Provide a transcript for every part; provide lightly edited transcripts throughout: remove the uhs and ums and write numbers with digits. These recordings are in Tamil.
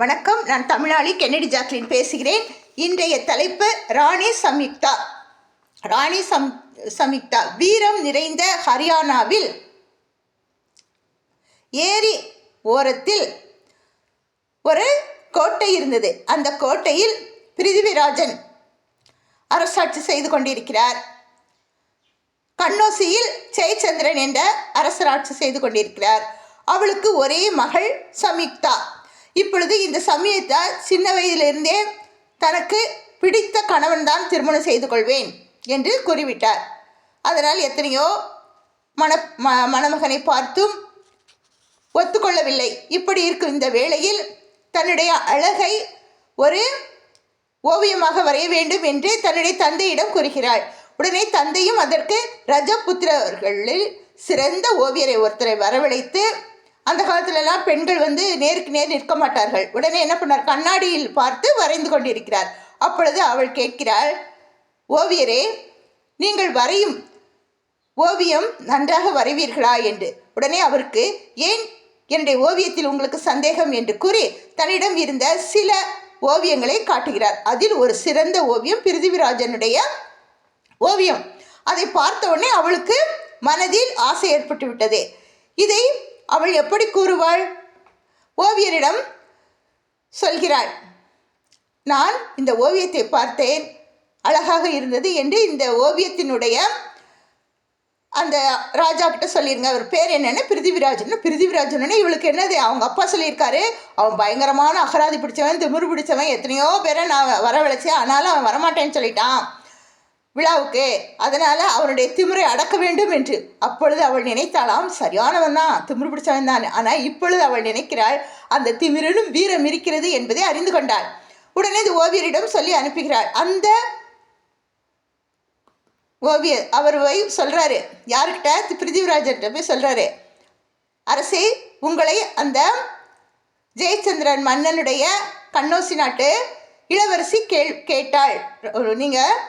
வணக்கம். நான் தமிழாளி கென்னடி ஜாக்லின் பேசுகிறேன். இன்றைய தலைப்பு ராணி சம்யுக்தா வீரம் நிறைந்த ஹரியானாவில் ஏரி ஓரத்தில் ஒரு கோட்டை இருந்தது. அந்த கோட்டையில் பிருத்திவிராஜன் அரசாட்சி செய்து கொண்டிருக்கிறார். கண்ணோசியில் ஜெயச்சந்திரன் என்ற அரசராட்சி செய்து கொண்டிருக்கிறார். அவளுக்கு ஒரே மகள் சம்யுக்தா. இப்பொழுது இந்த சம்யுக்தா சின்ன வயதிலிருந்தே தனக்கு பிடித்த கணவன் தான் திருமணம் செய்து கொள்வேன் என்று கூறிவிட்டார். அதனால் எத்தனையோ மணமகனை பார்த்தும் ஒத்துக்கொள்ளவில்லை. இப்படி இருக்கும் இந்த வேளையில் தன்னுடைய அழகை ஒரு ஓவியமாக வரைய வேண்டும் என்று தன்னுடைய தந்தையிடம் கூறுகிறாள். உடனே தந்தையும் அதற்கு ரஜபுத்திரர்களில் சிறந்த ஓவியரை ஒருத்தரை வரவழைத்து, அந்த காலத்துலலாம் பெண்கள் நேருக்கு நேர் நிற்க மாட்டார்கள். உடனே என்ன பண்ணார், கண்ணாடியில் பார்த்து வரைந்து கொண்டிருக்கிறார். அப்பொழுது அவள் கேட்கிறாள், ஓவியரே, நீங்கள் வரையும் ஓவியம் நன்றாக வரைவீர்களா என்று. உடனே அவருக்கு, ஏன் என்னுடைய ஓவியத்தில் உங்களுக்கு சந்தேகம் என்று கூறி தன்னிடம் இருந்த சில ஓவியங்களை காட்டுகிறார். அதில் ஒரு சிறந்த ஓவியம் பிருத்திவிராஜனுடைய ஓவியம். அதை பார்த்த உடனே அவளுக்கு மனதில் ஆசை ஏற்பட்டு விட்டது. இதை அவள் எப்படி கூறுவாள்? ஓவியரிடம் சொல்கிறாள், நான் இந்த ஓவியத்தை பார்த்தேன், அழகாக இருந்தது என்று இந்த ஓவியத்தினுடைய அந்த ராஜா கிட்ட சொல்லிருங்க. அவர் பேர் என்னென்னு பிருத்திவிராஜன். இவளுக்கு என்னது, அவங்க அப்பா சொல்லியிருக்காரு, அவன் பயங்கரமான அகராதி பிடிச்சவன், திமிரு பிடிச்சவன், எத்தனையோ பேரை நான் வரவழைச்சேன், ஆனாலும் அவன் வரமாட்டேன்னு சொல்லிட்டான் விழாவுக்கு, அதனால் அவனுடைய திமிரை அடக்க வேண்டும் என்று. அப்பொழுது அவள் நினைத்தாலாம், சரியானவன் தான், திமிரு பிடிச்சவன் தான். ஆனால் இப்பொழுது அவள் நினைக்கிறாள், அந்த திமிரிலும் வீரம் இருக்கிறது என்பதை அறிந்து கொண்டாள். உடனே இது ஓவியரிடம் சொல்லி அனுப்புகிறாள். அந்த ஓவியர் அவர் சொல்கிறாரு, யாருக்கிட்ட, பிருத்திவிராஜன்கிட்ட போய் சொல்கிறாரு, அரசே, உங்களை அந்த ஜெயச்சந்திரன் மன்னனுடைய கண்ணோசி நாட்டு இளவரசி கேட்டாள், நீங்கள்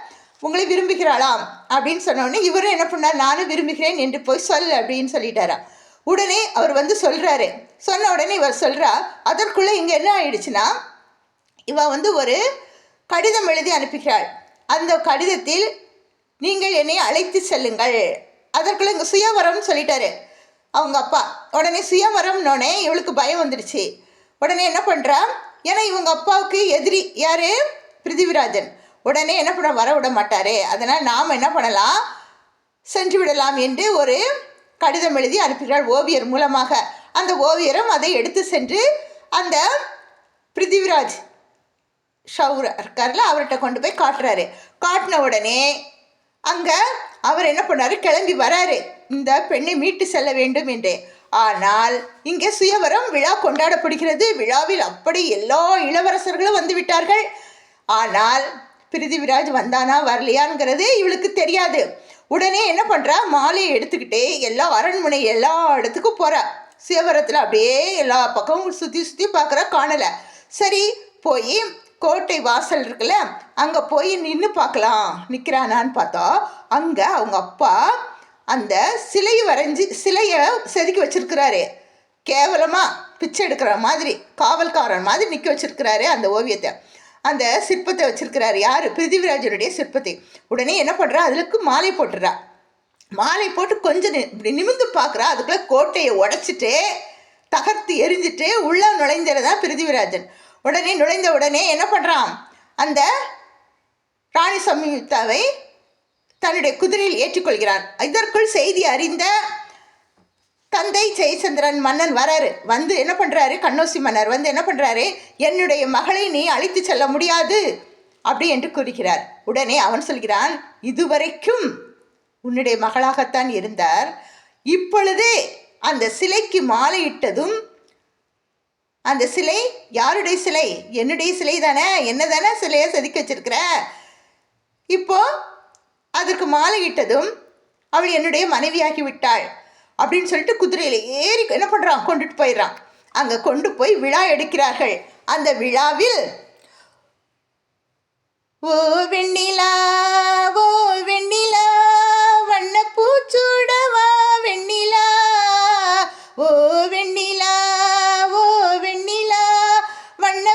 உங்களை விரும்புகிறாளாம் அப்படின்னு சொன்னோடனே இவரும் என்ன பண்ணார், நானும் விரும்புகிறேன் என்று போய் சொல் அப்படின்னு சொல்லிட்டாரா. உடனே அவர் சொல்கிறாரு. சொன்ன உடனே இவர் சொல்கிறா, அதற்குள்ளே இங்கே என்ன ஆயிடுச்சுன்னா, இவ ஒரு கடிதம் எழுதி அனுப்புகிறாள். அந்த கடிதத்தில், நீங்கள் என்னை அழைத்து செல்லுங்கள். அதற்குள்ளே இங்கே சுயவரம்னு சொல்லிட்டாரு அவங்க அப்பா. உடனே சுயவரம்னோடனே இவளுக்கு பயம் வந்துடுச்சு. உடனே என்ன பண்ணுறா, ஏன்னா இவங்க அப்பாவுக்கு எதிரி யார், பிருத்திவிராஜன். உடனே என்ன பண்ண, வர விட மாட்டார், அதனால் நாம் என்ன பண்ணலாம், சென்று விடலாம் என்று ஒரு கடிதம் எழுதி அனுப்புகிறாள் ஓவியர் மூலமாக. அந்த ஓவியரும் அதை எடுத்து சென்று அந்த பிருத்திவிராஜ் இருக்கார்ல, அவர்கிட்ட கொண்டு போய் காட்டுறாரு. காட்டின உடனே அங்கே அவர் என்ன பண்ணார், கிளம்பி வராரு, இந்த பெண்ணை மீட்டு செல்ல வேண்டும் என்று. ஆனால் இங்கே சுயவரம் விழா கொண்டாடப்படுகிறது. விழாவில் அப்படி எல்லா இளவரசர்களும் வந்து விட்டார்கள். ஆனால் பிருத்திவிராஜ் வந்தானா வரலையாங்கிறது இவளுக்கு தெரியாது. உடனே என்ன பண்ணுறா, மாலையை எடுத்துக்கிட்டே அரண்மனை எல்லா இடத்துக்கும் போகிறா. சிவரத்தில் அப்படியே எல்லா பக்கமும் சுற்றி பார்க்குறா, காணலை. சரி, போய் கோட்டை வாசல் இருக்குல்ல, அங்கே போய் நின்று பார்க்கலாம், நிற்கிறானான்னு பார்த்தா அங்கே அவங்க அப்பா அந்த சிலையை செதுக்கி வச்சிருக்கிறாரு. கேவலமாக பிச்சை எடுக்கிற மாதிரி, காவல்காரன் மாதிரி நிற்க வச்சிருக்கிறாரு அந்த ஓவியத்தை, அந்த சிற்பத்தை வச்சிருக்கிறாரு. யார், பிருத்திவிராஜனுடைய சிற்பத்தை. உடனே என்ன பண்ணுறா, அதுக்கு மாலை போட்டுறா. மாலை போட்டு கொஞ்சம் இப்படி நிமிந்து பார்க்குறா. அதுக்குள்ளே கோட்டையை உடைச்சிட்டு தகர்த்து எரிஞ்சிட்டு உள்ளே நுழைந்ததான் பிருத்திவிராஜன். உடனே நுழைந்த உடனே என்ன பண்ணுறான், அந்த ராணி சம்யுக்தாவை தன்னுடைய குதிரையில் ஏற்றுக்கொள்கிறான். இதற்குள் செய்தி அறிந்த தந்தை ஜெயச்சந்திரன் மன்னன் வராரு. என்ன பண்ணுறாரு, கண்ணோசி மன்னர் என்ன பண்ணுறாரு, என்னுடைய மகளை நீ அழைத்து செல்ல முடியாது அப்படி என்று கூறுகிறார். உடனே அவன் சொல்கிறான், இதுவரைக்கும் உன்னுடைய மகளாகத்தான் இருந்தார், இப்பொழுது அந்த சிலைக்கு மாலையிட்டதும், அந்த சிலை யாருடைய சிலை, என்னுடைய சிலை தானே, என்ன தானே சிலையை செதுக்கி வச்சிருக்கிற, இப்போ அதற்கு மாலையிட்டதும் அவள் என்னுடைய மனைவியாகி விட்டாள் அப்படின்னு சொல்லிட்டு குதிரையில் ஏறி என்ன பண்ணுறான், கொண்டுட்டு போயிடுறான். அங்கே கொண்டு போய் விழா எடுக்கிறார்கள். அந்த விழாவில், ஓ வெண்ணிலா, ஓ வெண்ணிலா, வண்ண பூச்சூடவா வெண்ணிலா, ஓ வெண்ணிலா, ஓ வெண்ணிலா, வண்ண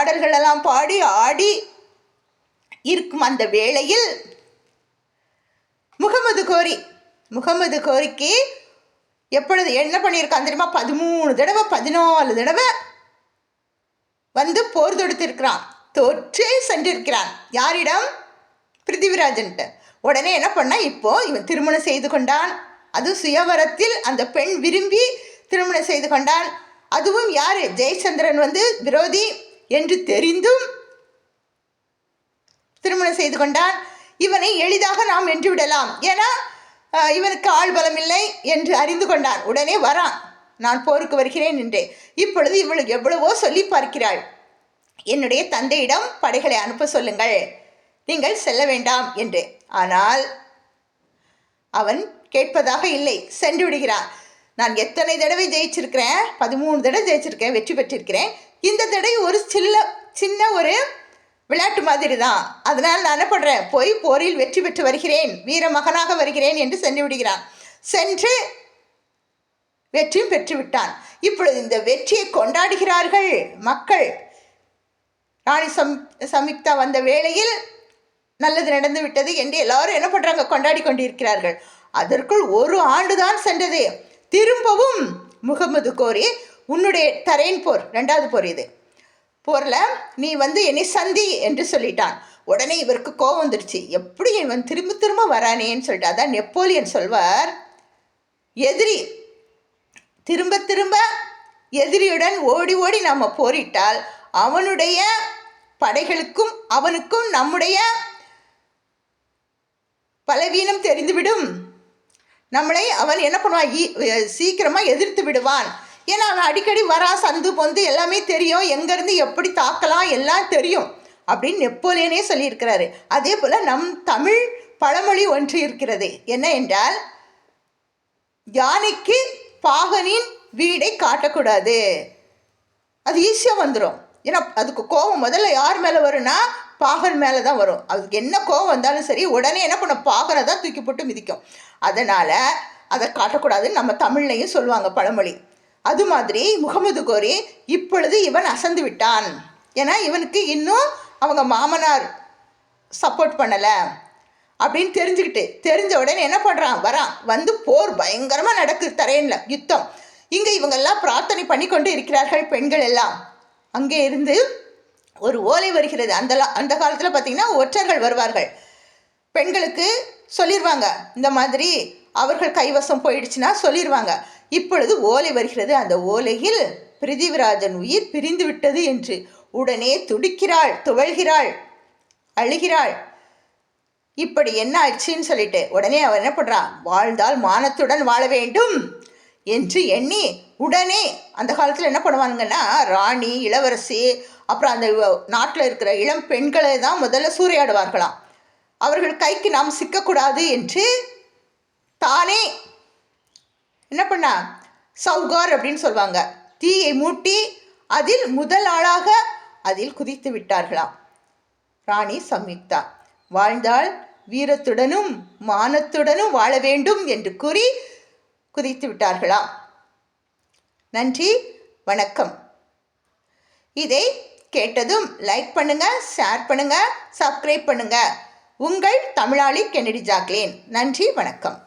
பாடல்களெல்லாம் பாடி ஆடி இருக்கும் அந்த வேளையில் முகமது கோரிக்கு எப்பொழுது என்ன பண்ணியிருக்கான் தெரியுமா? 13 தடவை 14 தடவை வந்து போர் தொடுத்திருக்கிறான். தோற்றே சென்றிருக்கிறான். யாரிடம்? பிருத்திவிராஜன்ட்ட. உடனே என்ன பண்ணா, இப்போ இவன் திருமணம் செய்து கொண்டான். அது சுயவரத்தில் அந்த பெண் விரும்பி திருமணம் செய்து கொண்டான். அதுவும் யாரு? ஜெயச்சந்திரன் வந்து விரோதி என்று தெரிந்தும் திருமணம் செய்து கொண்டான். இவனை எளிதாக நாம் வென்று விடலாம், ஏன்னா இவனுக்கு ஆள் பலம் இல்லை என்று அறிந்து கொண்டான். உடனே வரான், நான் போருக்கு வருகிறேன் என்றே. இப்பொழுது இவளுக்கு எவ்வளவோ சொல்லி பார்க்கிறாள். என்னுடைய தந்தையிடம் படைகளை அனுப்ப சொல்லுங்கள், நீங்கள் செல்ல வேண்டாம் என்று. ஆனால் அவன் கேட்பதாக இல்லை, சென்று விடுகிறான். நான் எத்தனை தடவை ஜெயிச்சிருக்கிறேன்? 13 தடவை ஜெயிச்சிருக்கேன், வெற்றி பெற்றிருக்கிறேன். இந்த தடவை ஒரு சின்ன ஒரு விளையாட்டு மாதிரி தான். அதனால் நான் என்ன பண்ணுறேன், போய் போரில் வெற்றி பெற்று வருகிறேன், வீர மகனாக வருகிறேன் என்று சென்று விடுகிறான். சென்று வெற்றியும் பெற்று விட்டான். இப்பொழுது இந்த வெற்றியை கொண்டாடுகிறார்கள் மக்கள். ராணி சம்யுக்தா வந்த வேளையில் நல்லது நடந்து விட்டது என்று எல்லாரும் என்ன பண்ணுறாங்க, கொண்டாடி கொண்டிருக்கிறார்கள். அதற்குள் 1 ஆண்டு தான் சென்றது. திரும்பவும் முகமது கோரி, உன்னுடைய தரையின் போர், 2வது போர் இது, போரில் நீ வந்து என்னை சந்தி என்று சொல்லிட்டான். உடனே இவருக்கு கோபம் வந்துடுச்சு. எப்படி இவன் திரும்ப திரும்ப வரானேன்னு சொல்லிட்டு. அதான் நெப்போலியன் சொல்வார், எதிரி திரும்ப திரும்ப எதிரியுடன் ஓடி ஓடி நாம் போரிட்டால் அவனுடைய படைகளுக்கும் அவனுக்கும் நம்முடைய பலவீனம் தெரிந்துவிடும். நம்மளை அவன் என்ன பண்ணுவான், சீக்கிரமாக எதிர்த்து விடுவான். ஏன்னா அவன் அடிக்கடி வரா, சந்து பொந்து எல்லாமே தெரியும், எங்கேருந்து எப்படி தாக்கலாம் எல்லாம் தெரியும் அப்படின்னு நெப்போலியனே சொல்லியிருக்கிறாரு. அதே போல் நம் தமிழ் பழமொழி ஒன்று இருக்கிறது. என்ன என்றால், யானைக்கு பாகனின் வீடை காட்டக்கூடாது. அது ஈஸியாக வந்துடும். ஏன்னா அதுக்கு கோபம் முதல்ல யார் மேலே வரும்னா பாகன் மேலே தான் வரும். அதுக்கு என்ன கோபம் வந்தாலும் சரி, உடனே என்ன பண்ண, பாகனை தான் தூக்கி போட்டு மிதிக்கும். அதனால் அதை காட்டக்கூடாதுன்னு நம்ம தமிழ்லையும் சொல்லுவாங்க பழமொழி. அது மாதிரி முகமது கோரி இப்பொழுது இவன் அசந்து விட்டான். ஏன்னா இவனுக்கு இன்னும் அவங்க மாமனார் சப்போர்ட் பண்ணலை அப்படின்னு தெரிஞ்ச உடனே என்ன பண்ணுறான், வரான். வந்து போர் பயங்கரமாக நடக்குது, தரையன்ல யுத்தம். இங்கே இவங்கெல்லாம் பிரார்த்தனை பண்ணி கொண்டு இருக்கிறார்கள், பெண்கள் எல்லாம். அங்கே இருந்து ஒரு ஓலை வருகிறது. அந்த காலத்தில் பார்த்திங்கன்னா ஒற்றர்கள் வருவார்கள், பெண்களுக்கு சொல்லிடுவாங்க, இந்த மாதிரி அவர்கள் கைவசம் போயிடுச்சுன்னா சொல்லிடுவாங்க. இப்பொழுது ஓலை வருகிறது. அந்த ஓலையில் பிருத்திவிராஜன் உயிர் பிரிந்து விட்டது என்று. உடனே துடிக்கிறாள், துவழ்கிறாள், அழுகிறாள். இப்படி என்ன ஆச்சுன்னு சொல்லிட்டு உடனே அவன் என்ன பண்ணுறான், வாழ்ந்தால் மானத்துடன் வாழ வேண்டும் என்று எண்ணி உடனே அந்த காலத்தில் என்ன பண்ணுவாங்கன்னா, ராணி, இளவரசி, அப்புறம் அந்த நாட்டில் இருக்கிற இளம் பெண்களை தான் முதல்ல சூறையாடுவார்களாம். அவர்கள் கைக்கு நாம் சிக்கக்கூடாது என்று தானே என்ன பண்ணா, சவுகார் அப்படின்னு சொல்லுவாங்க, தீயை மூட்டி அதில் முதல் ஆளாக அதில் குதித்து விட்டார்களாம். ராணி சம்யுக்தா வாழ்ந்தால் வீரத்துடனும் மானத்துடனும் வாழ வேண்டும் என்று கூறி குதித்து விட்டார்களாம். நன்றி, வணக்கம். இதை கேட்டதும் லைக் பண்ணுங்க, ஷேர் பண்ணுங்க, சப்ஸ்கிரைப் பண்ணுங்க. உங்கள் தமிழாளி கென்னடி ஜாக்லின். நன்றி, வணக்கம்.